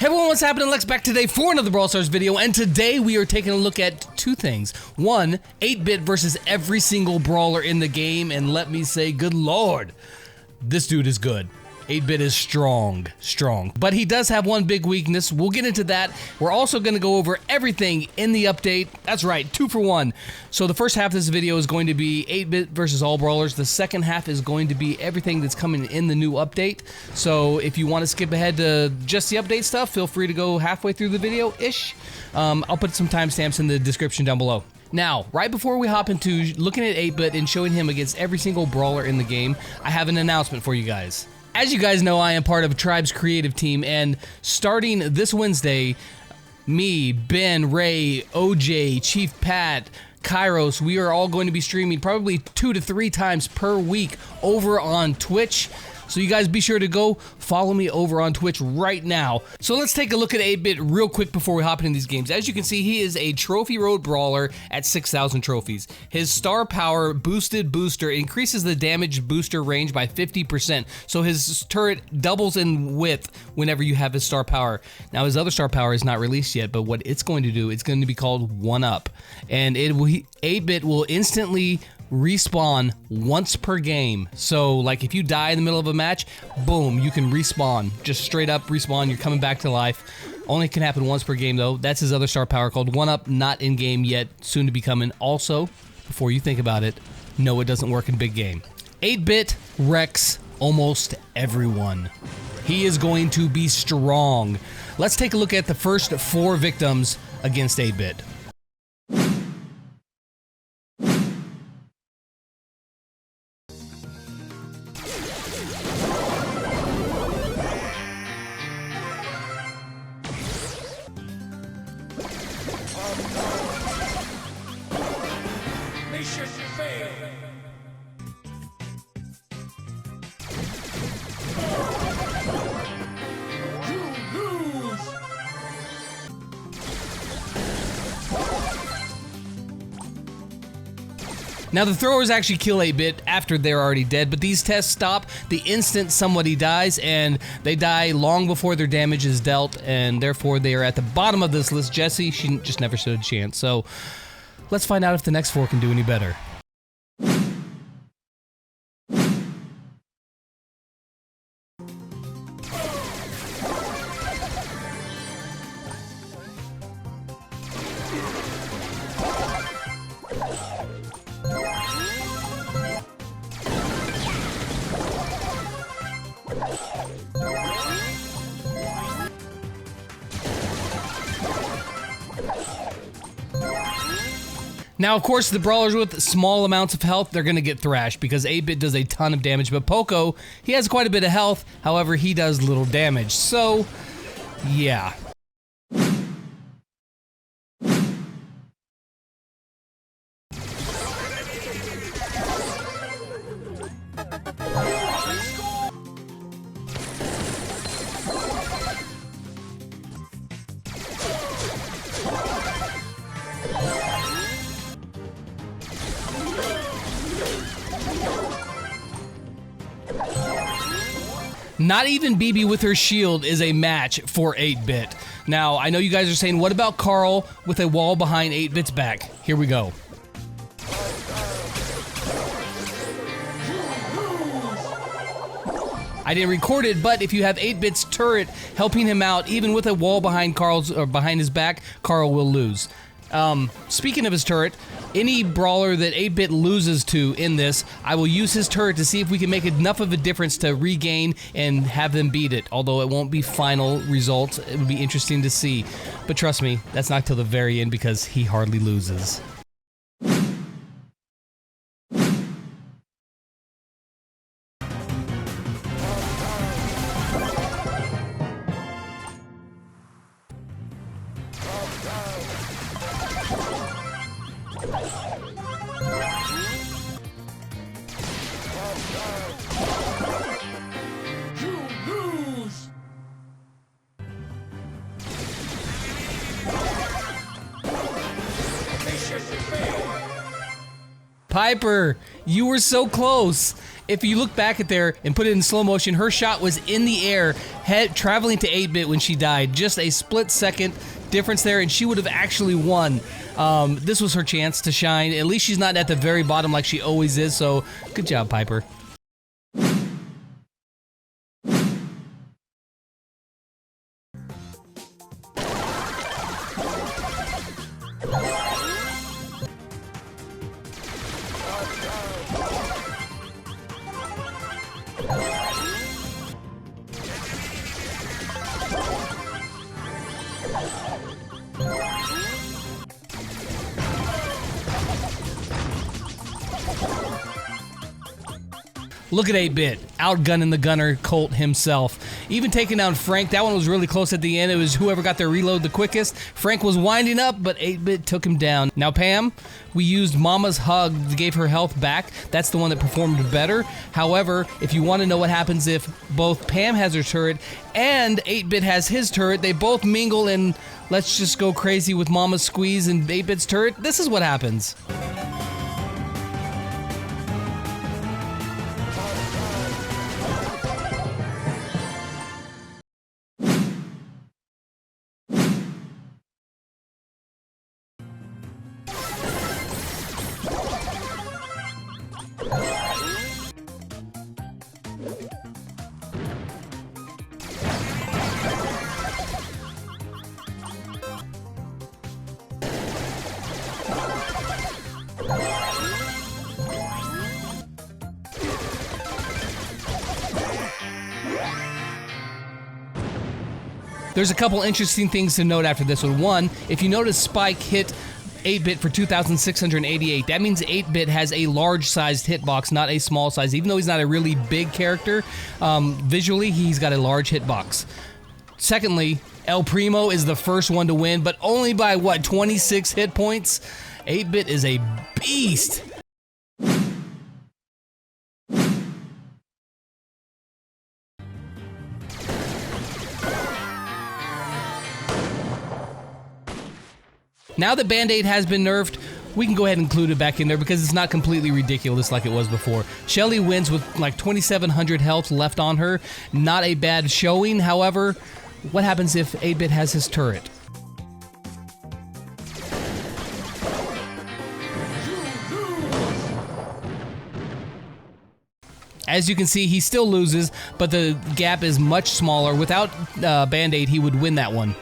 Hey everyone, what's happening? Lex back today for another Brawl Stars video, and today we are taking a look at two things. One, 8-bit versus every single brawler in the game, and let me say, good lord, this dude is good. 8-bit is strong. But he does have one big weakness. We'll get into that. We're also going to go over everything in the update. That's right, 2 for 1. So the first half of this video is going to be 8-bit versus all brawlers. The second half is going to be everything that's coming in the new update. So if you want to skip ahead to just the update stuff, feel free to go halfway through the video-ish. I'll put some timestamps in the description down below. Now, right before we hop into looking at 8-bit and showing him against every single brawler in the game, I have an announcement for you guys. As you guys know, I am part of Tribe's creative team, and starting this Wednesday, me, Ben, Ray, OJ, Chief Pat, Kairos, we are all going to be streaming probably 2 to 3 times per week over on Twitch. So you guys be sure to go follow me over on Twitch right now. So let's take a look at 8-bit real quick before we hop into these games. As you can see, he is a trophy road brawler at 6,000 trophies. His star power boosted booster increases the damage booster range by 50%. So his turret doubles in width whenever you have his star power. Now his other star power is not released yet, but what it's going to do, it's going to be called 1-Up. And 8-bit will instantly respawn once per game. So like if you die in the middle of a match, boom, you can respawn. Just straight up respawn, you're coming back to life. Only can happen once per game though. That's his other star power called 1-Up, not in game yet, soon to be coming. Also, before you think about it, no, it doesn't work in big game. 8-bit wrecks almost everyone. He is going to be strong. Let's take a look at the first 4 victims against 8-bit. Now the throwers actually kill 8-bit after they're already dead, but these tests stop the instant somebody dies, and they die long before their damage is dealt, and therefore they are at the bottom of this list. Jessie, she just never stood a chance. So let's find out if the next 4 can do any better. Now, of course, the brawlers with small amounts of health, they're going to get thrashed because 8-bit does a ton of damage, but Poco, he has quite a bit of health, however, he does little damage, so, yeah. Not even BB with her shield is a match for 8-bit. Now, I know you guys are saying, what about Carl with a wall behind 8-bit's back? Here we go. I didn't record it, but if you have 8-bit's turret helping him out, even with a wall behind behind his back, Carl will lose. Speaking of his turret, any brawler that 8-bit loses to in this, I will use his turret to see if we can make enough of a difference to regain and have them beat it. Although it won't be final results, it would be interesting to see. But trust me, that's not till the very end because he hardly loses. Piper, you were so close. If you look back at there and put it in slow motion, her shot was in the air, traveling to 8-bit when she died. Just a split second difference there, and she would have actually won. This was her chance to shine. At least she's not at the very bottom like she always is, so good job, Piper. Look at 8-bit, outgunning the gunner Colt himself. Even taking down Frank, that one was really close at the end. It was whoever got their reload the quickest. Frank was winding up, but 8-bit took him down. Now Pam, we used Mama's Hug, gave her health back. That's the one that performed better. However, if you want to know what happens if both Pam has her turret and 8-bit has his turret, they both mingle and let's just go crazy with Mama's Squeeze and 8-bit's turret, this is what happens. There's a couple interesting things to note after this one. One, if you notice Spike hit 8-bit for 2,688. That means 8-bit has a large-sized hitbox, not a small size. Even though he's not a really big character, visually he's got a large hitbox. Secondly, El Primo is the first one to win, but only by, what, 26 hit points? 8-bit is a beast. Now that Band-Aid has been nerfed, we can go ahead and include it back in there because it's not completely ridiculous like it was before. Shelly wins with like 2,700 health left on her. Not a bad showing. However, what happens if 8-bit has his turret? As you can see, he still loses, but the gap is much smaller. Without Band-Aid, he would win that one.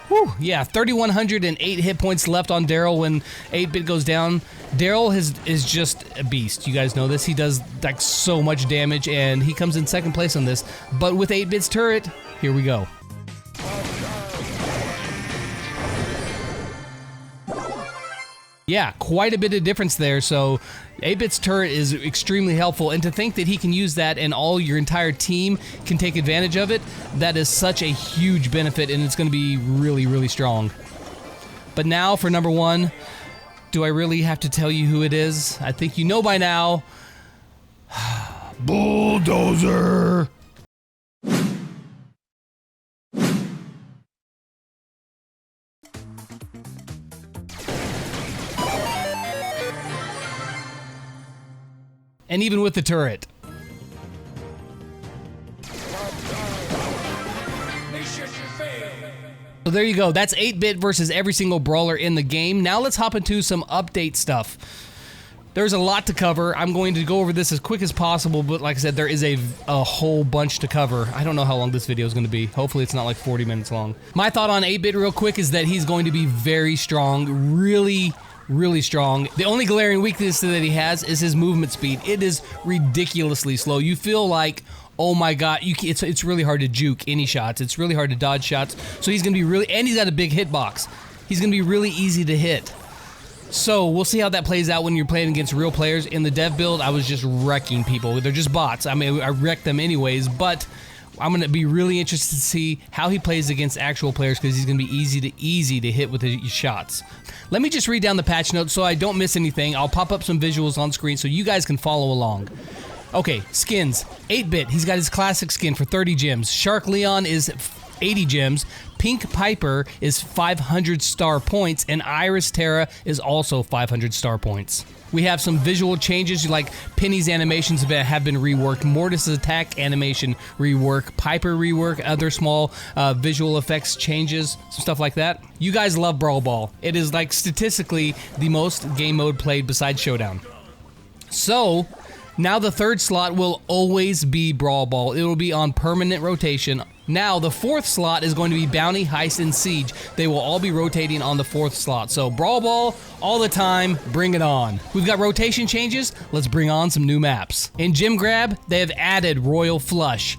Whew, yeah, 3,108 hit points left on Daryl when 8-bit goes down. Daryl is just a beast. You guys know this. He does like so much damage, and he comes in second place on this. But with 8-bit's turret, here we go. Yeah, quite a bit of difference there, so 8-bit's turret is extremely helpful, and to think that he can use that and all your entire team can take advantage of it, that is such a huge benefit, and it's going to be really, really strong. But now for number one, do I really have to tell you who it is? I think you know by now. Bulldozer! And even with the turret. So there you go, that's 8-bit versus every single brawler in the game. Now let's hop into some update stuff. There's a lot to cover. I'm going to go over this as quick as possible, but like I said, there is a whole bunch to cover. I don't know how long this video is going to be. Hopefully it's not like 40 minutes long. My thought on 8-bit real quick is that he's going to be very strong, really strong. The only glaring weakness that he has is his movement speed. It is ridiculously slow. You feel like, oh my god, it's really hard to juke any shots. It's really hard to dodge shots. So he's going to be really, and he's got a big hitbox. He's going to be really easy to hit. So we'll see how that plays out when you're playing against real players. In the dev build, I was just wrecking people. They're just bots. I mean, I wrecked them anyways, but I'm going to be really interested to see how he plays against actual players because he's going to be easy to hit with his shots. Let me just read down the patch notes so I don't miss anything. I'll pop up some visuals on screen so you guys can follow along. Okay, skins. 8-bit, he's got his classic skin for 30 gems. Shark Leon is 80 gems. Pink Piper is 500 star points, and Iris Terra is also 500 star points. We have some visual changes, like Penny's animations have been reworked, Mortis's attack animation rework, Piper rework, other small visual effects changes, some stuff like that. You guys love Brawl Ball. It is like statistically the most game mode played besides Showdown. So now the third slot will always be Brawl Ball. It will be on permanent rotation. Now the fourth slot is going to be Bounty, Heist, and Siege. They will all be rotating on the fourth slot. So Brawl Ball all the time, bring it on. We've got rotation changes, let's bring on some new maps. In Gem Grab, they have added Royal Flush.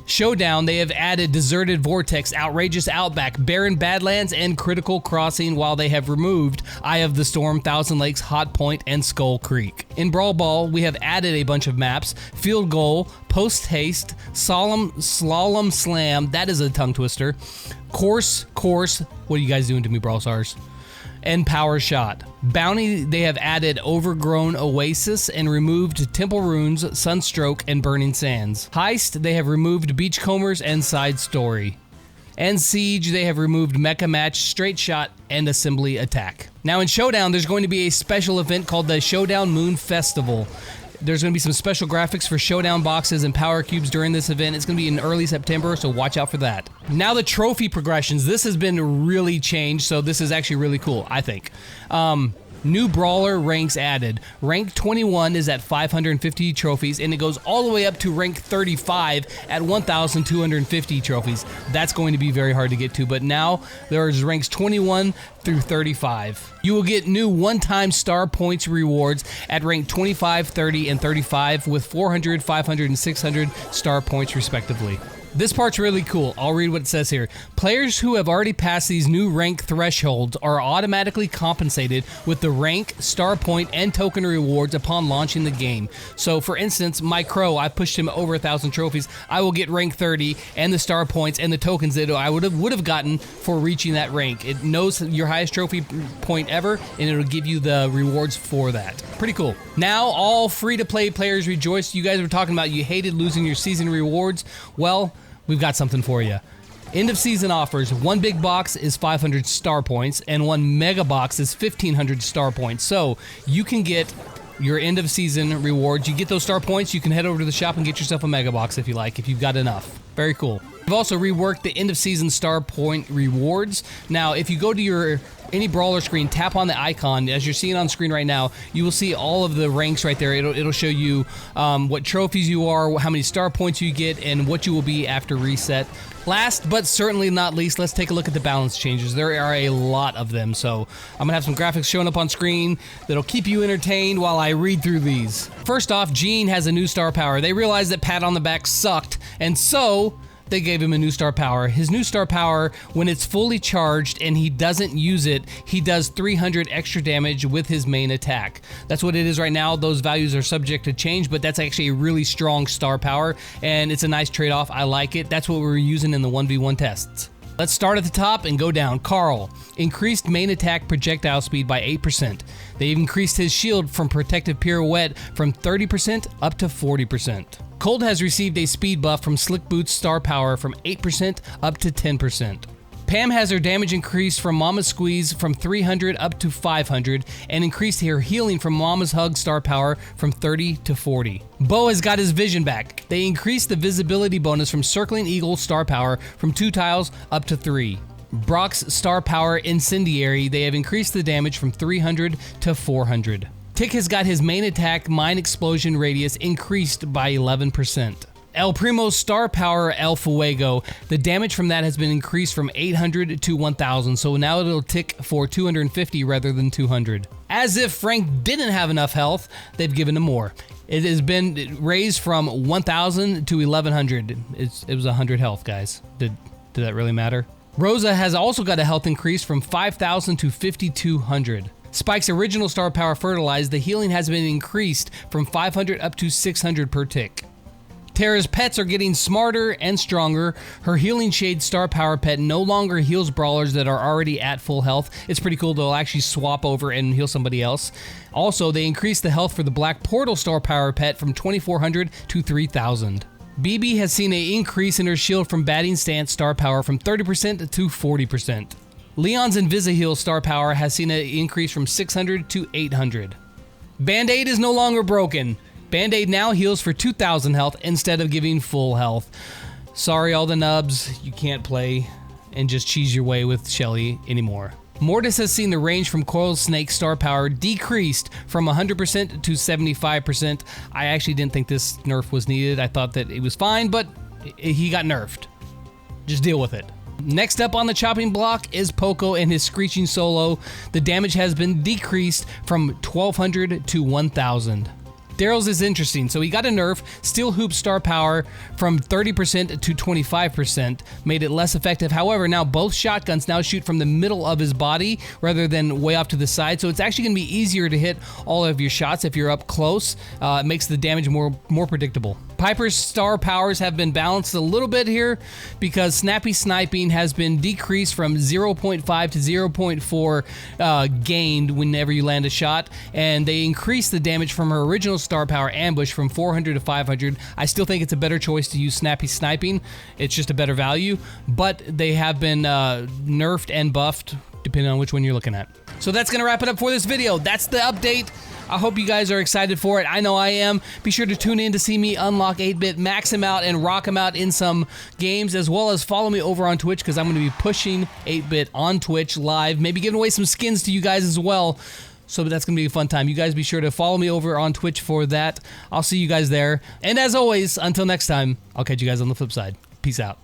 Showdown, they have added Deserted Vortex, Outrageous Outback, Barren Badlands, and Critical Crossing, while they have removed Eye of the Storm, Thousand Lakes, Hot Point, and Skull Creek. In Brawl Ball, we have added a bunch of maps: Field Goal, Post Haste, Slalom Slam, that is a tongue twister, Course, what are you guys doing to me, Brawl Stars? And Power Shot. Bounty, they have added Overgrown Oasis and removed Temple Runes, Sunstroke, and Burning Sands. Heist, they have removed Beachcombers and Side Story. And Siege, they have removed Mecha Match, Straight Shot, and Assembly Attack. Now in Showdown, there's going to be a special event called the Showdown Moon Festival. There's going to be some special graphics for Showdown boxes and Power Cubes during this event. It's going to be in early September, so watch out for that. Now the trophy progressions. This has been really changed, so this is actually really cool, I think. New Brawler ranks added. Rank 21 is at 550 trophies, and it goes all the way up to rank 35 at 1,250 trophies. That's going to be very hard to get to, but now there's ranks 21 through 35. You will get new one-time star points rewards at rank 25, 30, and 35 with 400, 500, and 600 star points respectively. This part's really cool. I'll read what it says here. Players who have already passed these new rank thresholds are automatically compensated with the rank, star point, and token rewards upon launching the game. So for instance, my Crow, I pushed him over 1,000 trophies. I will get rank 30 and the star points and the tokens that I would have gotten for reaching that rank. It knows your highest trophy point ever, and it'll give you the rewards for that. Pretty cool. Now all free-to-play players rejoice. You guys were talking about you hated losing your season rewards. Well, we've got something for you. End of season offers. One big box is 500 star points, and one mega box is 1,500 star points. So you can get your end of season rewards. You get those star points, you can head over to the shop and get yourself a mega box if you like, if you've got enough. Very cool. We've also reworked the end of season star point rewards. Now, if you go to your any brawler screen, tap on the icon. As you're seeing on screen right now, you will see all of the ranks right there. It'll show you what trophies you are, how many star points you get, and what you will be after reset. Last but certainly not least, let's take a look at the balance changes. There are a lot of them, so I'm gonna have some graphics showing up on screen that'll keep you entertained while I read through these. First off, Gene has a new star power. They realized that pat on the back sucked, and so they gave him a new star power. His new star power, when it's fully charged and he doesn't use it, he does 300 extra damage with his main attack. That's what it is right now. Those values are subject to change, but that's actually a really strong star power, and it's a nice trade-off. I like it. That's what we're using in the 1v1 tests. Let's start at the top and go down. Carl, increased main attack projectile speed by 8%. They've increased his shield from protective pirouette from 30% up to 40%. Colt has received a speed buff from Slick Boots star power from 8% up to 10%. Pam has her damage increased from Mama's Squeeze from 300 up to 500, and increased her healing from Mama's Hug star power from 30 to 40. Bo has got his vision back. They increased the visibility bonus from Circling Eagle star power from 2 tiles up to 3. Brock's star power Incendiary, they have increased the damage from 300 to 400. Tick has got his main attack Mine Explosion radius increased by 11%. El Primo's star power El Fuego, the damage from that has been increased from 800 to 1,000, so now it'll tick for 250 rather than 200. As if Frank didn't have enough health, they've given him more. It has been raised from 1,000 to 1,100. It was 100 health, guys. Did that really matter? Rosa has also got a health increase from 5,000 to 5,200. Spike's original star power Fertilized, the healing has been increased from 500 up to 600 per tick. Tara's pets are getting smarter and stronger. Her Healing Shade Star Power pet no longer heals brawlers that are already at full health. It's pretty cool. They'll actually swap over and heal somebody else. Also, they increased the health for the Black Portal Star Power pet from 2,400 to 3,000. BB has seen an increase in her shield from batting stance star power from 30% to 40%. Leon's Invisi-Heal star power has seen an increase from 600 to 800. Band-Aid is no longer broken. Band-Aid now heals for 2,000 health instead of giving full health. Sorry all the nubs, you can't play and just cheese your way with Shelly anymore. Mortis has seen the range from Coil Snake star power decreased from 100% to 75%. I actually didn't think this nerf was needed. I thought that it was fine, but he got nerfed. Just deal with it. Next up on the chopping block is Poco and his Screeching Solo. The damage has been decreased from 1,200 to 1,000. Daryl's is interesting. So he got a nerf, Steel Hoop star power from 30% to 25%, made it less effective. However, now both shotguns now shoot from the middle of his body rather than way off to the side. So it's actually going to be easier to hit all of your shots if you're up close. It makes the damage more predictable. Piper's star powers have been balanced a little bit here because Snappy Sniping has been decreased from 0.5 to 0.4 gained whenever you land a shot, and they increased the damage from her original star power Ambush from 400 to 500. I still think it's a better choice to use Snappy Sniping. It's just a better value, but they have been nerfed and buffed depending on which one you're looking at. So that's going to wrap it up for this video. That's the update. I hope you guys are excited for it. I know I am. Be sure to tune in to see me unlock 8-bit, max him out, and rock him out in some games, as well as follow me over on Twitch because I'm going to be pushing 8-bit on Twitch live, maybe giving away some skins to you guys as well. So that's going to be a fun time. You guys be sure to follow me over on Twitch for that. I'll see you guys there. And as always, until next time, I'll catch you guys on the flip side. Peace out.